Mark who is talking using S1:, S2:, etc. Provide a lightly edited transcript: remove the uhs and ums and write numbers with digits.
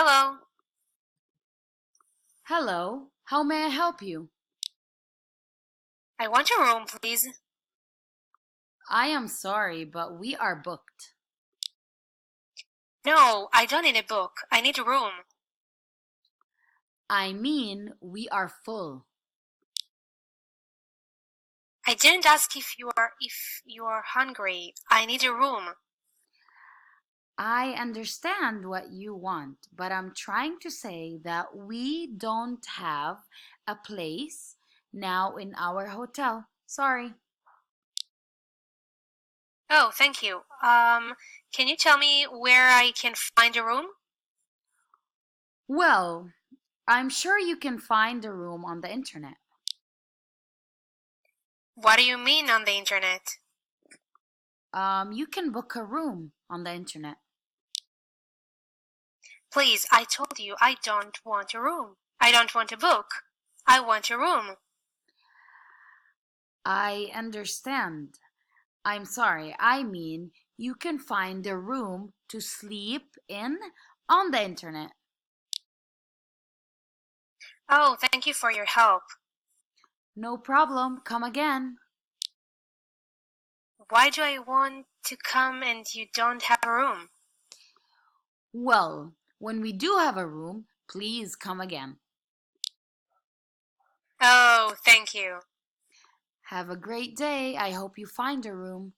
S1: Hello.
S2: Hello, how may I help you?
S1: I want a room, please.
S2: I am sorry, but we are booked.
S1: No, I don't need a book. I need a room.
S2: I mean, we are full.
S1: I didn't ask if you are hungry. I need a room.
S2: I understand what you want, but I'm trying to say that we don't have a place now in our hotel. Sorry.
S1: Oh, thank you. Can you tell me where I can find a room?
S2: Well, I'm sure you can find a room on the internet.
S1: What do you mean on the internet?
S2: You can book a room on the internet.
S1: Please, I told you I don't want a room. I don't want a book. I want a room.
S2: I understand. I'm sorry, I mean, you can find a room to sleep in on the internet.
S1: Oh, thank you for your help.
S2: No problem, come again.
S1: Why do I want to come and you don't have a room?
S2: Well, when we do have a room, please come again.
S1: Oh, thank you.
S2: Have a great day. I hope you find a room.